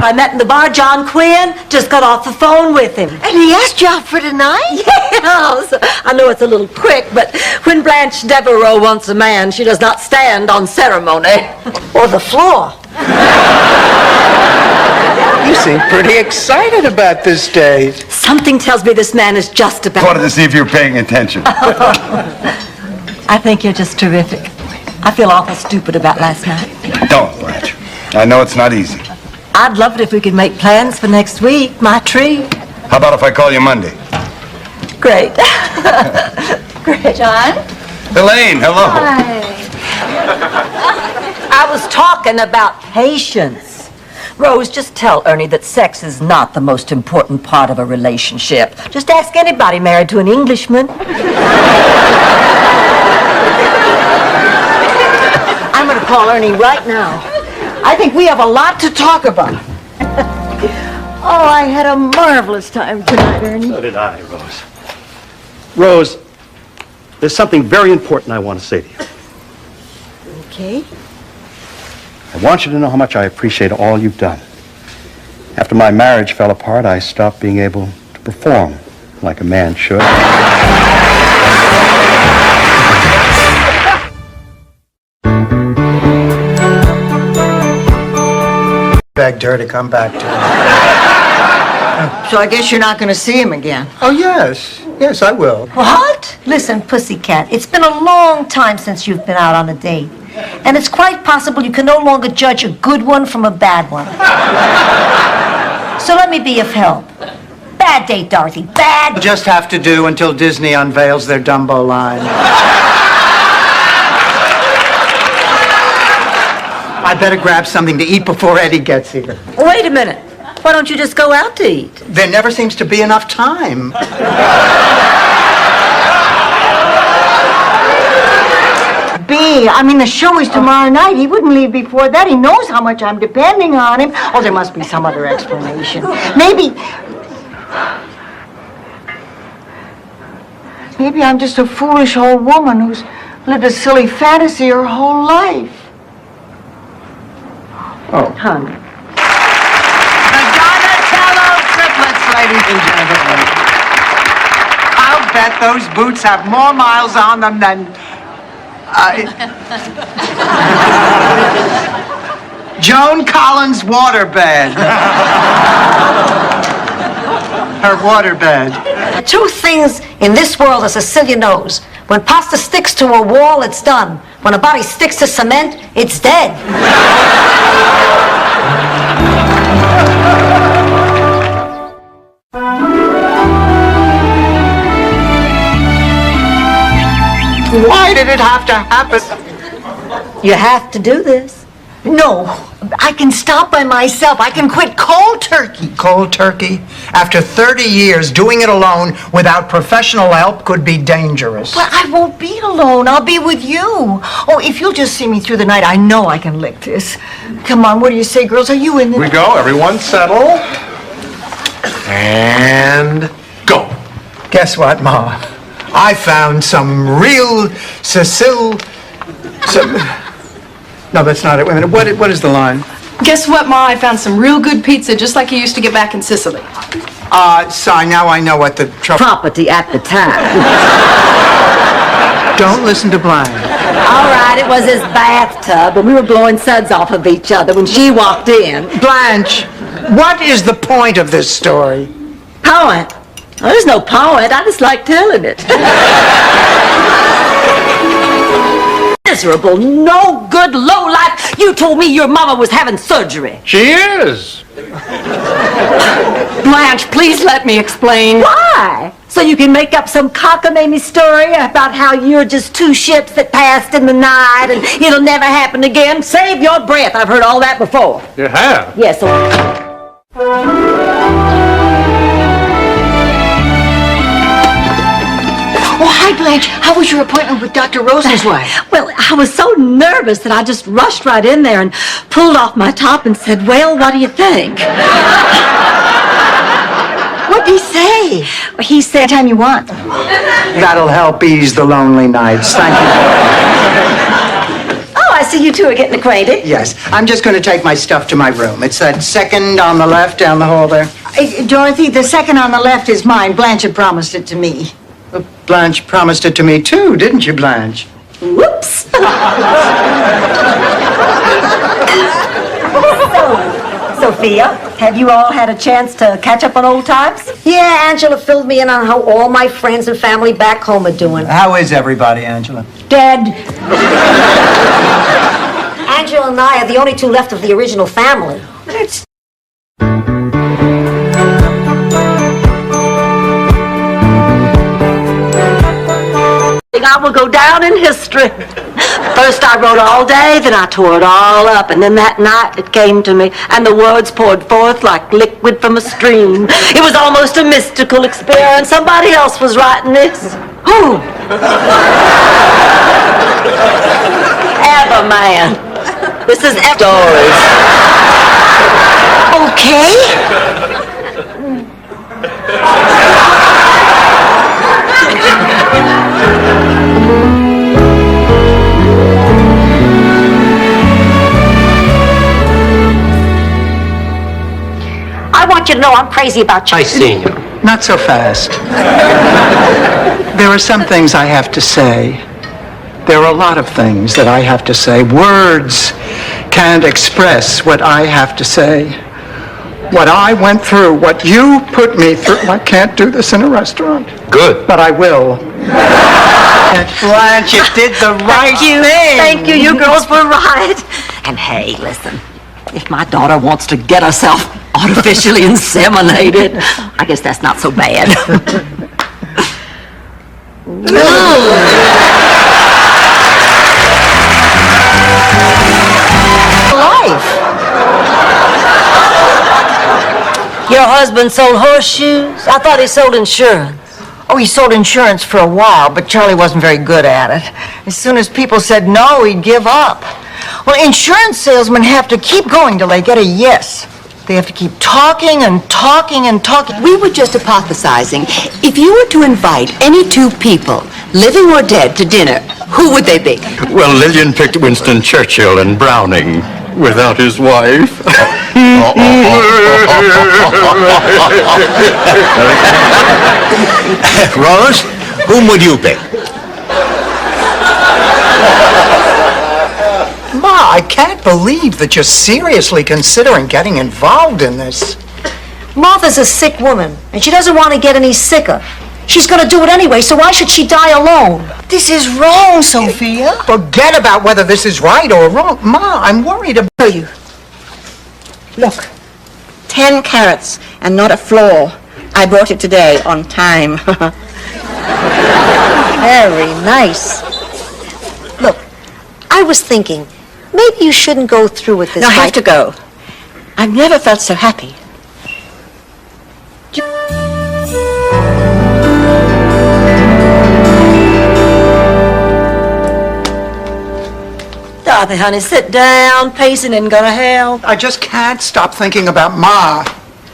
I met in the bar John Quinn, just got off the phone with him. And he asked you out for tonight? Yes. I know it's a little quick, but when Blanche Devereaux wants a man, she does not stand on ceremony. Or the floor. You seem pretty excited about this date. Something tells me this man is just about... Wanted to see if you were paying attention. I think you're just terrific. I feel awful stupid about last night. Don't, Blanche. I know it's not easy. I'd love it if we could make plans for next week, my treat. How about if I call you Monday? Great. Great. John? Elaine, hello. Hi. I was talking about patience. Rose, just tell Ernie that sex is not the most important part of a relationship. Just ask anybody married to an Englishman. I'm going to call Ernie right now. I think we have a lot to talk about. Oh, I had a marvelous time tonight, Ernie. So did I, Rose. Rose, there's something very important I want to say to you. Okay. I want you to know how much I appreciate all you've done. After my marriage fell apart, I stopped being able to perform like a man should. Begged her to come back to him. So I guess you're not going to see him again. Oh, yes. Yes, I will. What? Listen, pussycat, it's been a long time since you've been out on a date. And it's quite possible you can no longer judge a good one from a bad one. So let me be of help. Bad date, Dorothy. Bad. We'll just have to do until Disney unveils their Dumbo line. I better grab something to eat before Eddie gets here. Wait a minute. Why don't you just go out to eat? There never seems to be enough time. The show is tomorrow night. He wouldn't leave before that. He knows how much I'm depending on him. Oh, there must be some other explanation. Maybe I'm just a foolish old woman who's lived a silly fantasy her whole life. Oh. Honey. The Donatello triplets, ladies and gentlemen. I'll bet those boots have more miles on them than... Joan Collins' waterbed. Her waterbed. Two things in this world that Cecilia knows. When pasta sticks to a wall, it's done. When a body sticks to cement, it's dead. Why did it have to happen? You have to do this. No, I can stop by myself. I can quit cold turkey. Cold turkey? After 30 years, doing it alone without professional help could be dangerous. But I won't be alone. I'll be with you. Oh, if you'll just see me through the night, I know I can lick this. Come on, what do you say, girls? Are you in there? We go, everyone settle. And go. Guess what, Ma? I found some real No, that's not it. Wait a minute. What is the line? Guess what, Ma? I found some real good pizza, just like you used to get back in Sicily. Sorry, now I know what the trouble... Property at the time. Don't listen to Blanche. All right, it was his bathtub, and we were blowing suds off of each other when she walked in. Blanche, what is the point of this story? Point? Oh, there's no point. I just like telling it. Miserable, no good, low life. You told me your mama was having surgery. She is. Blanche, please let me explain. Why? So you can make up some cockamamie story about how you're just two ships that passed in the night and it'll never happen again? Save your breath. I've heard all that before. You have? Yes. Oh, hi, Blanche. How was your appointment with Dr. Rosenzweig? Well, I was so nervous that I just rushed right in there and pulled off my top and said, well, what do you think? What'd he say? He said, anytime you want. That'll help ease the lonely nights. Thank you. Oh, I see you two are getting acquainted. Yes, I'm just going to take my stuff to my room. It's that second on the left down the hall there. Dorothy, the second on the left is mine. Blanche had promised it to me. Blanche promised it to me too, didn't you, Blanche? Whoops. Sophia, have you all had a chance to catch up on old times? Yeah, Angela filled me in on how all my friends and family back home are doing. How is everybody, Angela? Dead. Angela and I are the only two left of the original family. It's I will go down in history. First I wrote all day, then I tore it all up, and then that night it came to me, and the words poured forth like liquid from a stream. It was almost a mystical experience. Somebody else was writing this. Who? Everman. This is stories. Okay. I want you to know I'm crazy about you. I seen you. Not so fast. There are some things I have to say. There are a lot of things that I have to say. Words can't express what I have to say. What I went through, what you put me through, I can't do this in a restaurant. Good. But I will. Blanche, you did the right thing. Thank you, you girls were right. And hey, listen, if my daughter wants to get herself artificially inseminated, I guess that's not so bad. Life. Your husband sold horseshoes? I thought he sold insurance. Oh, he sold insurance for a while, but Charlie wasn't very good at it. As soon as people said no, he'd give up. Well, insurance salesmen have to keep going till they get a yes. They have to keep talking and talking and talking. We were just hypothesizing. If you were to invite any two people, living or dead, to dinner, who would they be? Well, Lillian picked Winston Churchill and Browning without his wife. Rose, whom would you pick? Ma, I can't believe that you're seriously considering getting involved in this. Martha's a sick woman, and she doesn't want to get any sicker. She's going to do it anyway, so why should she die alone? This is wrong, Sophia. Forget about whether this is right or wrong. Ma, I'm worried about you. Look, 10 carats and not a flaw. I brought it today on time. Very nice. Look, I was thinking, maybe you shouldn't go through with this. No, I have to go. I've never felt so happy. Dorothy, honey, sit down. Pacing isn't gonna help. I just can't stop thinking about Ma.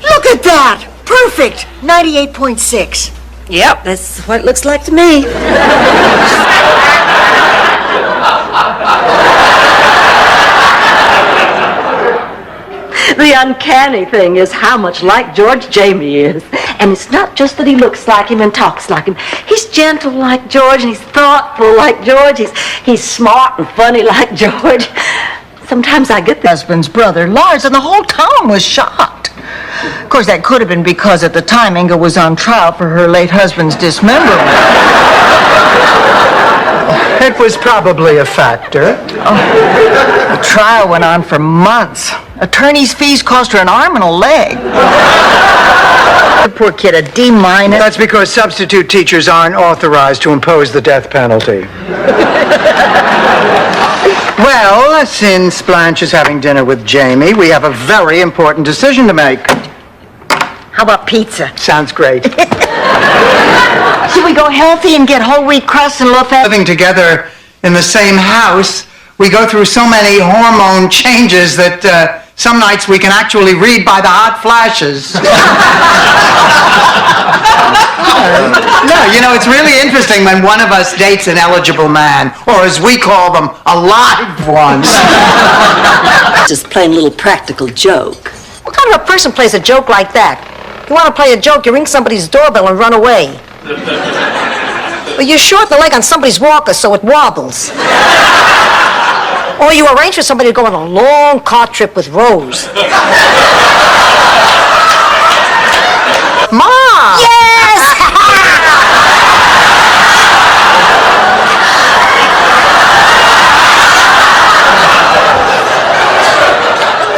Look at that! Perfect! 98.6. Yep, that's what it looks like to me. The uncanny thing is how much like George Jamie is. And it's not just that he looks like him and talks like him. He's gentle like George, and he's thoughtful like George. He's smart and funny like George. Sometimes I get the husband's brother, Lars, and the whole town was shocked. Of course, that could have been because at the time Inga was on trial for her late husband's dismemberment. It was probably a factor. The trial went on for months. Attorney's fees cost her an arm and a leg. The poor kid, a D-. That's because substitute teachers aren't authorized to impose the death penalty. Well, since Blanche is having dinner with Jamie, we have a very important decision to make. How about pizza? Sounds great. Should we go healthy and get whole wheat crust and low-fat? Living together in the same house, we go through so many hormone changes that some nights we can actually read by the hot flashes. No, you know, it's really interesting when one of us dates an eligible man, or as we call them, a live one. Just plain little practical joke. What kind of a person plays a joke like that? If you want to play a joke, you ring somebody's doorbell and run away. But you're short the leg on somebody's walker, so it wobbles. Or you arrange for somebody to go on a long car trip with Rose. Mom! Yes!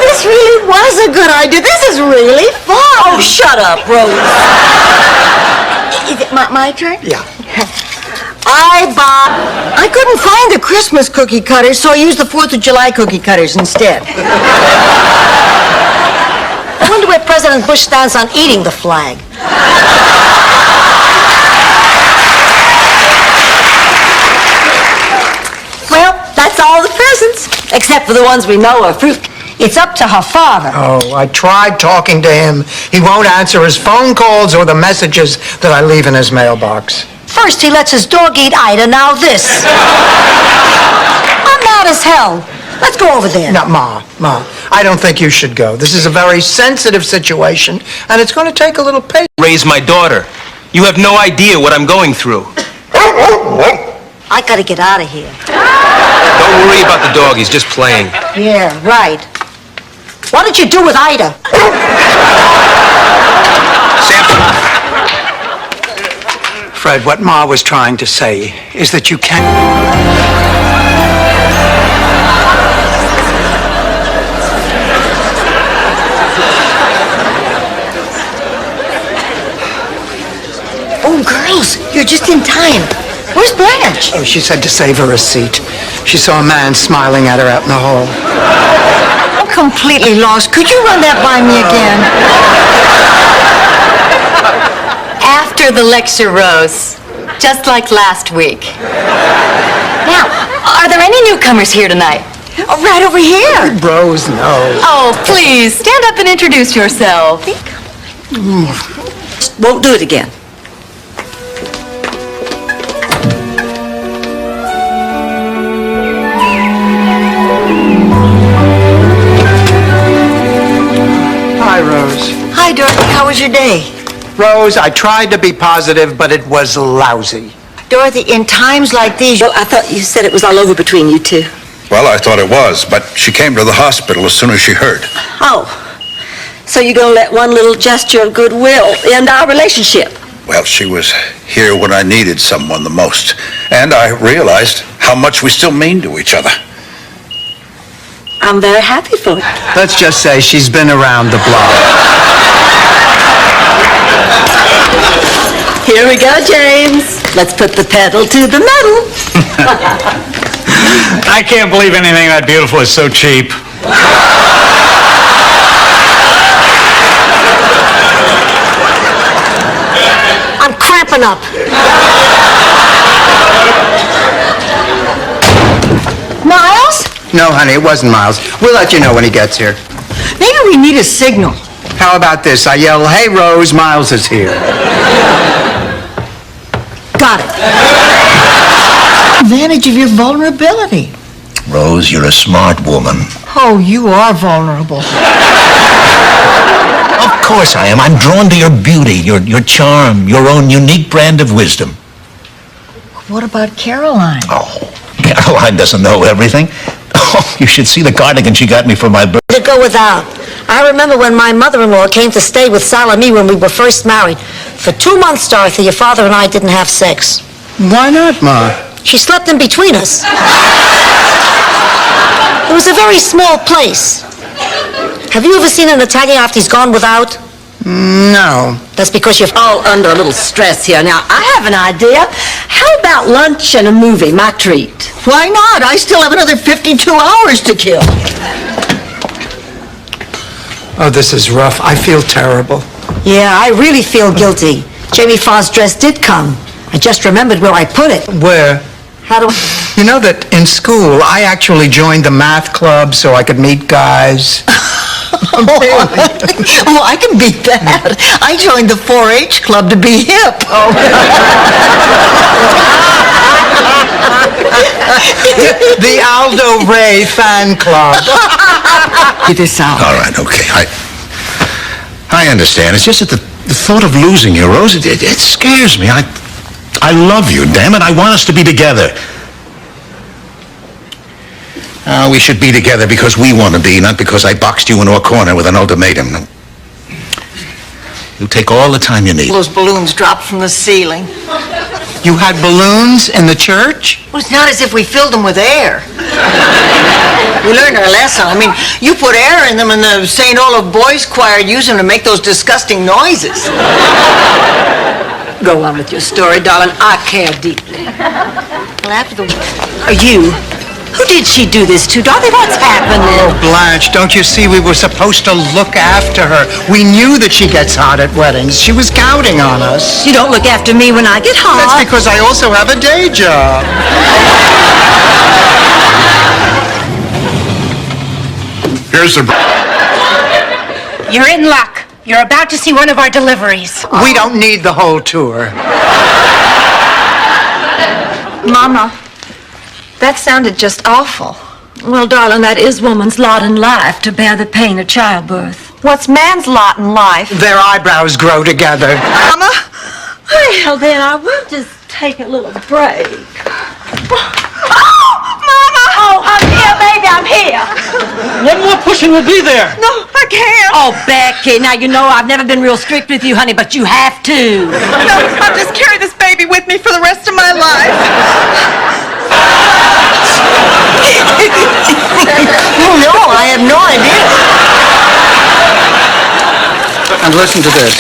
This really was a good idea. This is really fun. Oh, shut up, Rose. Is it my turn? Yeah. I couldn't find the Christmas cookie cutters, so I used the 4th of July cookie cutters instead. I wonder where President Bush stands on eating the flag. Well, that's all the presents, except for the ones we know are fruit. It's up to her father. Oh, I tried talking to him. He won't answer his phone calls or the messages that I leave in his mailbox. First he lets his dog eat Ida, now this. I'm mad as hell. Let's go over there. No, Ma, I don't think you should go. This is a very sensitive situation, and it's going to take a little patience. Raise my daughter. You have no idea what I'm going through. I gotta get out of here. Don't worry about the dog. He's just playing. Yeah, right. What did you do with Ida? Fred, what Ma was trying to say is that you can't... Oh, girls, you're just in time. Where's Blanche? Oh, she said to save her a seat. She saw a man smiling at her out in the hall. I'm completely lost. Could you run that by me again? After the lecture, Rose. Just like last week. Now, are there any newcomers here tonight? Oh, right over here. Rose, no. Oh, please, stand up and introduce yourself. Won't do it again. Hi, Rose. Hi, Dorothy. How was your day? Rose, I tried to be positive, but it was lousy. Dorothy, in times like these... I thought you said it was all over between you two. Well, I thought it was, but she came to the hospital as soon as she heard. Oh, so you're gonna let one little gesture of goodwill end our relationship? Well, she was here when I needed someone the most, and I realized how much we still mean to each other. I'm very happy for you. Let's just say she's been around the block. Here we go, James. Let's put the pedal to the metal. I can't believe anything that beautiful is so cheap. I'm cramping up. Miles? No, honey, it wasn't Miles. We'll let you know when he gets here. Maybe we need a signal. How about this? I yell, "Hey, Rose, Miles is here." Got it. Advantage of your vulnerability. Rose, you're a smart woman. Oh, you are vulnerable. Of course I am. I'm drawn to your beauty, your charm, your own unique brand of wisdom. What about Caroline? Oh, Caroline doesn't know everything. Oh, you should see the cardigan she got me for my birthday. To go without. I remember when my mother-in-law came to stay with Sal and me when we were first married. For 2 months, Dorothy, your father and I didn't have sex. Why not, Ma? She slept in between us. It was a very small place. Have you ever seen an Italian after he's gone without? No. That's because you're All under a little stress here. Now, I have an idea. How about lunch and a movie, my treat? Why not? I still have another 52 hours to kill. Oh, this is rough. I feel terrible. Yeah, I really feel guilty. Jamie Farr's dress did come. I just remembered where I put it. Where? How do I... You know that in school, I actually joined the math club so I could meet guys. Oh, I can beat that. I joined the 4-H club to be hip. The Aldo Ray fan club. It is out. All right, okay. I understand. It's just that the thought of losing you, Rose, it scares me. I love you, damn it. I want us to be together. We should be together because we want to be, not because I boxed you into a corner with an ultimatum. You take all the time you need. Those balloons dropped from the ceiling. You had balloons in the church? Well, it's not as if we filled them with air. We learned our lesson. I mean, you put air in them and the St. Olaf Boys Choir used them to make those disgusting noises. Go on with your story, darling. I care deeply. Well, after the... Are you? Who did she do this to? Dorothy, what's happening? Oh, Blanche, don't you see we were supposed to look after her? We knew that she gets hot at weddings. She was counting on us. You don't look after me when I get hot. That's because I also have a day job. Here's the... You're in luck. You're about to see one of our deliveries. We don't need the whole tour. Mama, that sounded just awful. Well, darling, that is woman's lot in life, to bear the pain of childbirth. What's man's lot in life? Their eyebrows grow together. Mama? Well, then I will just take a little break. Mama! Oh, I'm ill. baby, I'm here. One more pushing will be there. No, I can't. Oh, Becky, now you know I've never been real strict with you, honey, but you have to. No, I'll just carry this baby with me for the rest of my life. No, I have no idea. And listen to this.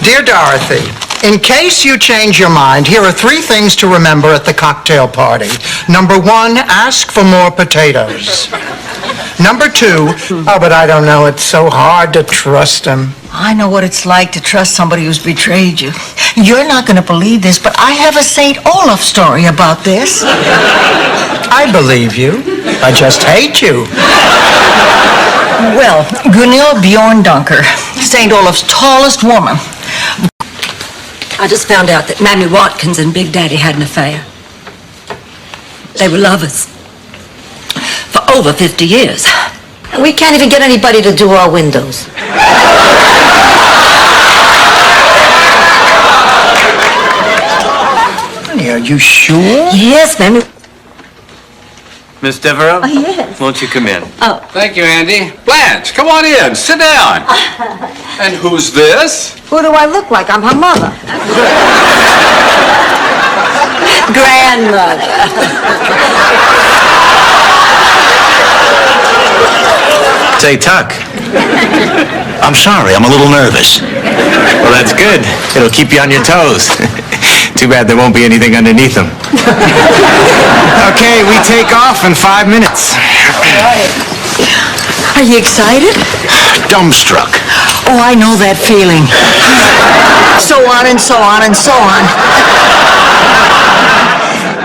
Dear Dorothy, in case you change your mind, here are 3 things to remember at the cocktail party. Number 1, ask for more potatoes. Number 2, oh, but I don't know, it's so hard to trust him. I know what it's like to trust somebody who's betrayed you. You're not going to believe this, but I have a St. Olaf story about this. I believe you. I just hate you. Well, Gunhild Bjorndunker, St. Olaf's tallest woman. I just found out that Mammy Watkins and Big Daddy had an affair. They were lovers. For over 50 years. We can't even get anybody to do our windows. Honey, are you sure? Yes, Mammy. Miss Devereaux? Oh, yes. Won't you come in? Oh. Thank you, Andy. Blanche, come on in. Sit down. And who's this? Who do I look like? I'm her mother. Grandmother. Say, Tuck. I'm sorry, I'm a little nervous. Well, that's good. It'll keep you on your toes. Too bad there won't be anything underneath them. Okay, we take off in 5 minutes. Are you excited? Dumbstruck. Oh, I know that feeling. So on and so on and so on.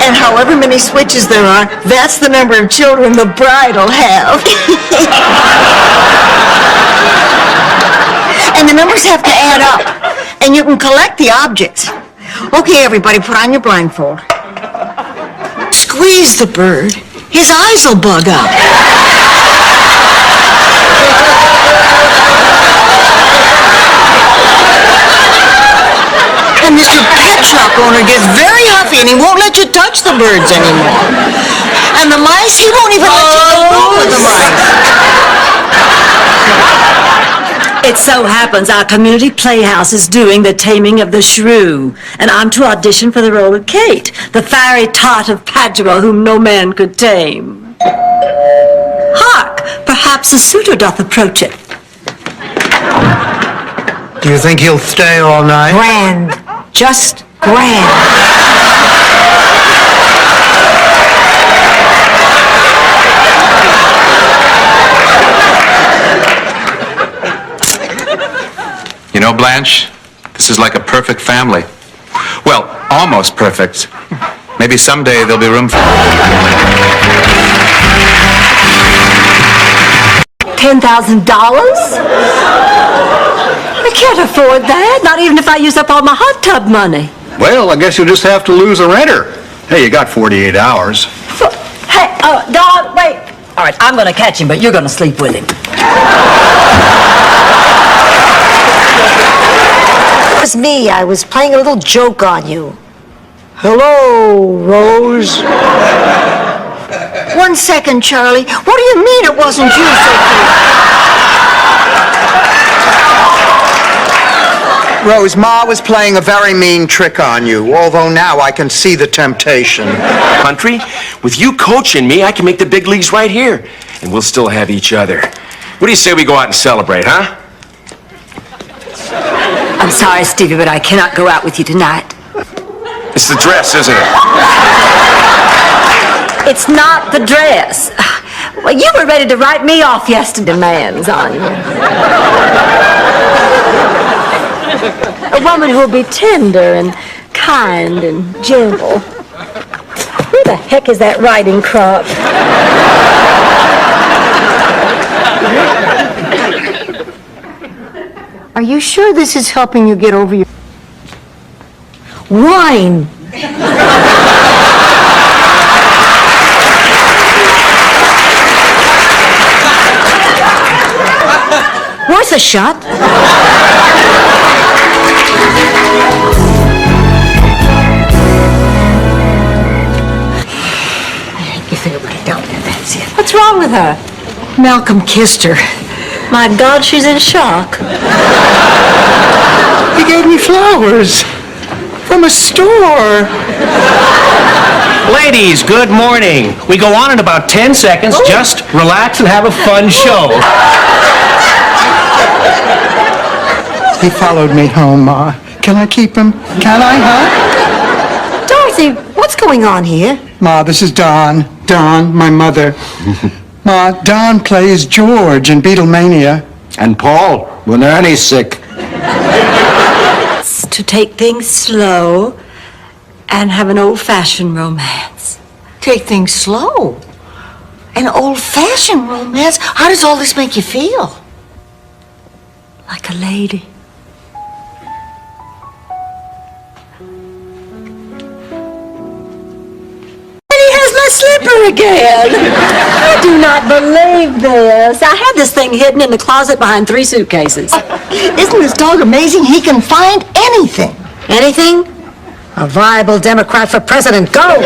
And however many switches there are, that's the number of children the bride will have. And the numbers have to add up. And you can collect the objects. Okay, everybody, put on your blindfold. Squeeze the bird. His eyes will bug up. And Mr. Pet Shop owner gets very huffy and he won't let you touch the birds anymore. And the mice, he won't even let you go with the mice. It so happens our community playhouse is doing The Taming of the Shrew, and I'm to audition for the role of Kate, the fiery tot of Padua whom no man could tame. Hark! Perhaps a suitor doth approach it. Do you think he'll stay all night? Grand. Just grand. You know, Blanche, this is like a perfect family. Well, almost perfect. Maybe someday there'll be room for... $10,000? I can't afford that, not even if I use up all my hot tub money. Well, I guess you'll just have to lose a renter. Hey, you got 48 hours. Hey, Don, wait. All right, I'm going to catch him, but you're going to sleep with him. It was me. I was playing a little joke on you. Hello, Rose. 1 second, Charlie. What do you mean it wasn't you, Rose, Ma was playing a very mean trick on you, although now I can see the temptation. Country, with you coaching me, I can make the big leagues right here. And we'll still have each other. What do you say we go out and celebrate, huh? I'm sorry, Stevie, but I cannot go out with you tonight. It's the dress, isn't it? It's not the dress. Well, you were ready to write me off yesterday, demands on you. A woman who will be tender and kind and gentle. Who the heck is that riding crop? Are you sure this is helping you get over your... Wine. Worth a shot. You feel right, don't you? That's it. What's wrong with her? Malcolm kissed her. My God, she's in shock. He gave me flowers from a store. Ladies, good morning. We go on in about 10 seconds. Just relax and have a fun show. He followed me home, Ma. Can I keep him? Can I, huh? Dorothy, what's going on here? Ma, this is Don. Don, my mother. Ma, Don plays George in Beatlemania. And Paul, when Ernie's sick. To take things slow and have an old-fashioned romance. Take things slow. An old-fashioned romance? How does all this make you feel? Like a lady. Slipper again. I do not believe this. I had this thing hidden in the closet behind 3 suitcases. Isn't this dog amazing? He can find anything. Anything? A viable Democrat for president. Go!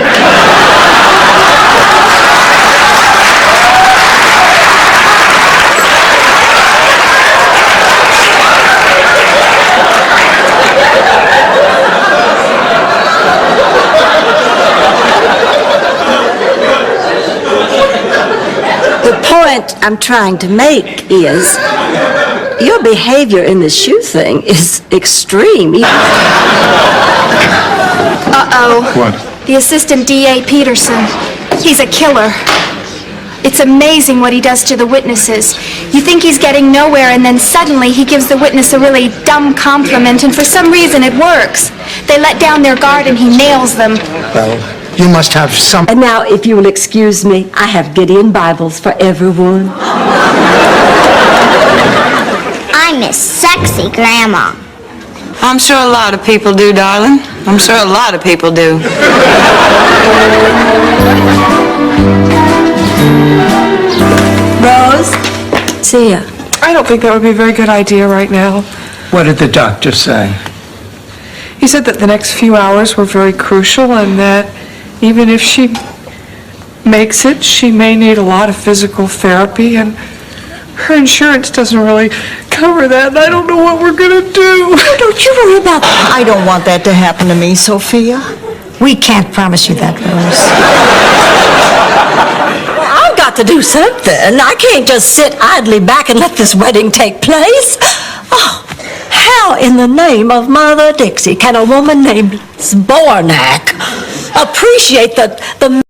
The point I'm trying to make is your behavior in this shoe thing is extreme. Uh-oh. What? The assistant DA Peterson. He's a killer. It's amazing what he does to the witnesses. You think he's getting nowhere, and then suddenly he gives the witness a really dumb compliment, and for some reason it works. They let down their guard and he nails them. Well, you must have some... And now, if you will excuse me, I have Gideon Bibles for everyone. I'm a sexy grandma. I'm sure a lot of people do, darling. I'm sure a lot of people do. Rose? See ya. I don't think that would be a very good idea right now. What did the doctor say? He said that the next few hours were very crucial and that even if she makes it, she may need a lot of physical therapy, and her insurance doesn't really cover that, and I don't know what we're gonna do. Don't you worry about that. I don't want that to happen to me, Sophia. We can't promise you that, Rose. I've got to do something. I can't just sit idly back and let this wedding take place. Oh, how in the name of Mother Dixie can a woman named Zbornak appreciate the